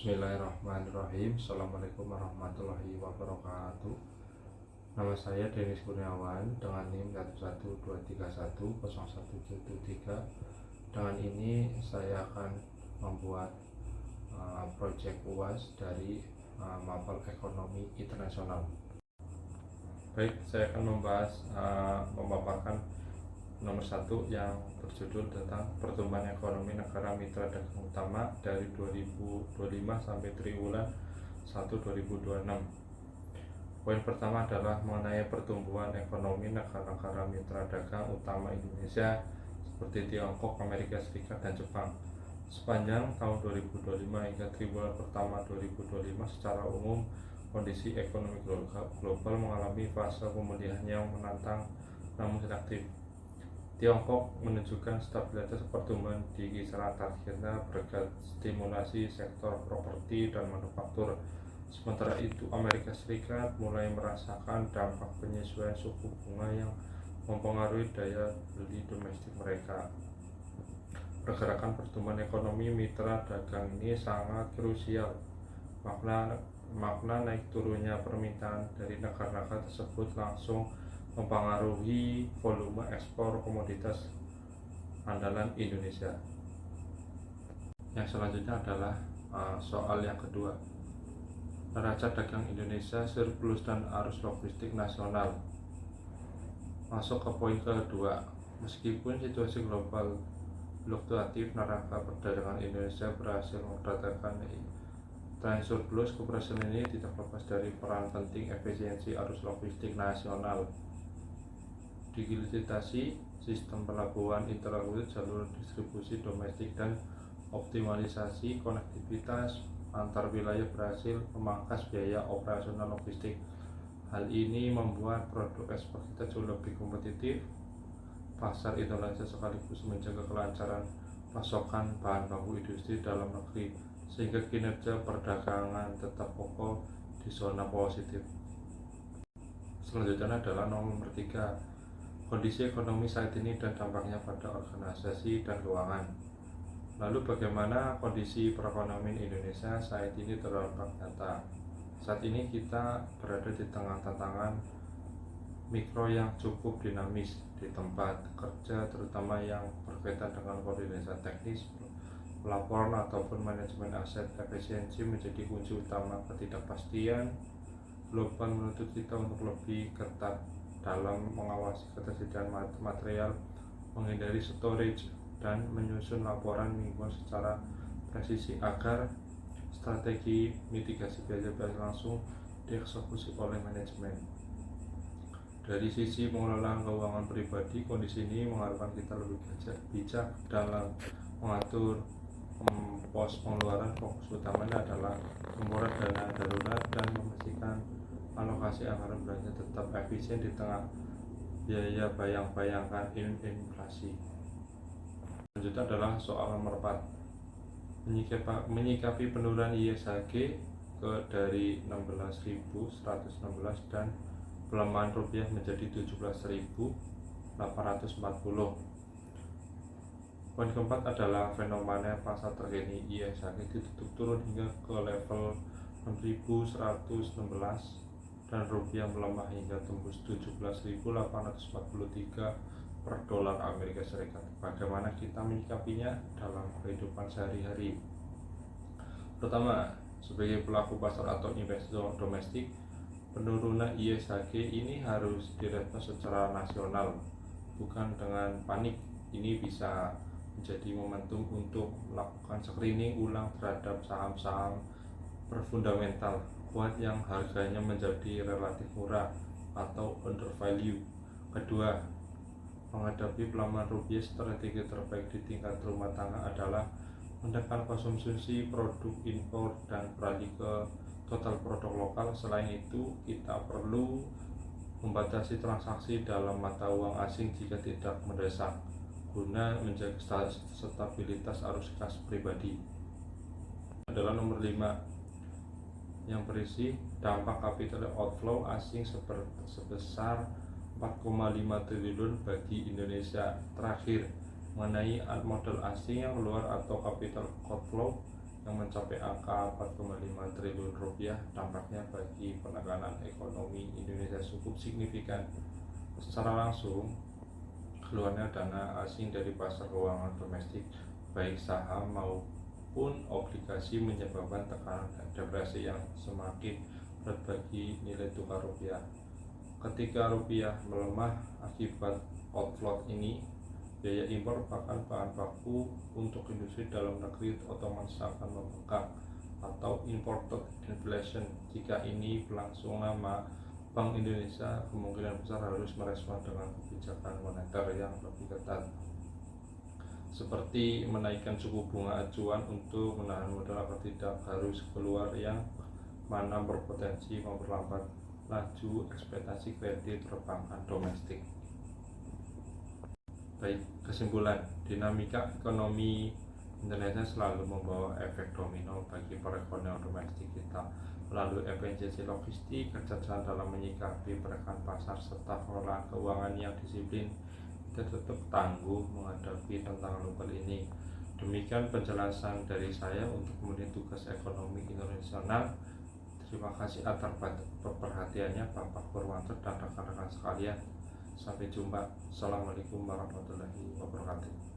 Bismillahirrahmanirrahim. Assalamualaikum warahmatullahi wabarakatuh. Nama saya Denis Kurniawan dengan NIM 112310173. Dengan ini saya akan membuat proyek UAS dari Mapel Ekonomi Internasional. Baik, saya akan memaparkan nomor 1 yang berjudul tentang pertumbuhan ekonomi negara mitra dagang utama dari 2025 sampai triwulan 1 2026. Poin pertama adalah mengenai pertumbuhan ekonomi negara-negara mitra dagang utama Indonesia seperti Tiongkok, Amerika Serikat, dan Jepang. Sepanjang tahun 2025 hingga triwulan pertama 2025 secara umum kondisi ekonomi global mengalami fase pemulihan yang menantang namun selektif. Tiongkok menunjukkan stabilitas pertumbuhan di kisaran targetnya berkat stimulasi sektor properti dan manufaktur. Sementara itu, Amerika Serikat mulai merasakan dampak penyesuaian suku bunga yang mempengaruhi daya beli domestik mereka. Pergerakan pertumbuhan ekonomi mitra dagang ini sangat krusial. Makna naik turunnya permintaan dari negara-negara tersebut langsung mempengaruhi volume ekspor komoditas andalan Indonesia. Yang selanjutnya adalah soal yang kedua, neraca dagang Indonesia surplus dan arus logistik nasional. Masuk ke poin kedua, meskipun situasi global fluktuatif, neraca perdagangan Indonesia berhasil mendatangkan tren surplus. Keberhasilan ini tidak lepas dari peran penting efisiensi arus logistik nasional, digitalisasi sistem pelabuhan, integrasi jalur distribusi domestik, dan optimalisasi konektivitas antar wilayah berhasil memangkas biaya operasional logistik. Hal ini membuat produk ekspor kita jauh lebih kompetitif pasar Indonesia sekaligus menjaga kelancaran pasokan bahan baku industri dalam negeri sehingga kinerja perdagangan tetap kokoh di zona positif. Selanjutnya adalah nomor 3, kondisi ekonomi saat ini dan dampaknya pada organisasi dan keuangan. Lalu bagaimana kondisi perekonomian Indonesia saat ini terdampak nyata? Saat ini kita berada di tengah tantangan mikro yang cukup dinamis di tempat kerja, terutama yang berkaitan dengan koordinasi teknis, pelaporan ataupun manajemen aset. Efisiensi menjadi kunci utama. Ketidakpastian global menuntut kita untuk lebih ketat dalam mengawasi ketersediaan material, menghindari storage, dan menyusun laporan mingguan secara presisi agar strategi mitigasi biaya langsung dieksekusi oleh manajemen. Dari sisi pengelolaan keuangan pribadi, kondisi ini mengharuskan kita lebih bijak dalam mengatur pos pengeluaran. Fokus utamanya adalah mengurangi dana darurat dan memastikan alokasi anggaran belanja tetap efisien di tengah biaya bayang-bayangkan inflasi. Selanjutnya adalah soal nomor 4, menyikapi penurunan ISHG dari 16.116 dan pelemahan rupiah menjadi 17.840. Poin keempat adalah fenomena pasar terkini. ISHG ditutup turun hingga ke level 6.116 dan rupiah melemah hingga tembus 17.843 per dolar Amerika Serikat. Bagaimana kita menyikapinya dalam kehidupan sehari-hari? Pertama, sebagai pelaku pasar atau investor domestik, penurunan ISHG ini harus direspon secara nasional, bukan dengan panik. Ini bisa menjadi momentum untuk melakukan screening ulang terhadap saham-saham berfundamental kuat yang harganya menjadi relatif murah atau undervalue. Kedua, menghadapi pelemahan rupiah, strategi terbaik di tingkat rumah tangga adalah menekan konsumsi produk impor dan beralih ke total produk lokal. Selain itu, kita perlu membatasi transaksi dalam mata uang asing jika tidak mendesak, guna menjaga stabilitas arus kas pribadi. Adalah nomor 5, yang berisi dampak capital outflow asing sebesar 4,5 triliun bagi Indonesia. Terakhir, mengenai modal asing yang keluar atau capital outflow yang mencapai angka 4,5 triliun rupiah dampaknya bagi penekanan ekonomi Indonesia cukup signifikan. Secara langsung, keluarnya dana asing dari pasar keuangan domestik baik saham maupun obligasi menyebabkan tekanan depresi yang semakin berat bagi nilai tukar rupiah. Ketika rupiah melemah akibat outflow ini, biaya impor bahkan bahan baku untuk industri dalam negeri otomatis akan membengkak atau imported inflation. Jika ini berlangsung lama, Bank Indonesia kemungkinan besar harus merespon dengan kebijakan moneter yang lebih ketat, seperti menaikkan suku bunga acuan untuk menahan modal agar tidak harus keluar, yang mana berpotensi memperlambat laju ekspektasi kredit perbankan domestik. Baik, kesimpulan, dinamika ekonomi Indonesia selalu membawa efek domino bagi perekonomian domestik kita melalui efisiensi logistik, kecerdasan dalam menyikapi pergerakan pasar, serta pengelolaan keuangan yang disiplin. Kita tetap tangguh menghadapi tantangan global ini. Demikian penjelasan dari saya untuk memenuhi tugas ekonomi internasional. Terima kasih atas perhatiannya Bapak Purwanto dan rekan-rekan sekalian. Sampai jumpa. Assalamualaikum warahmatullahi wabarakatuh.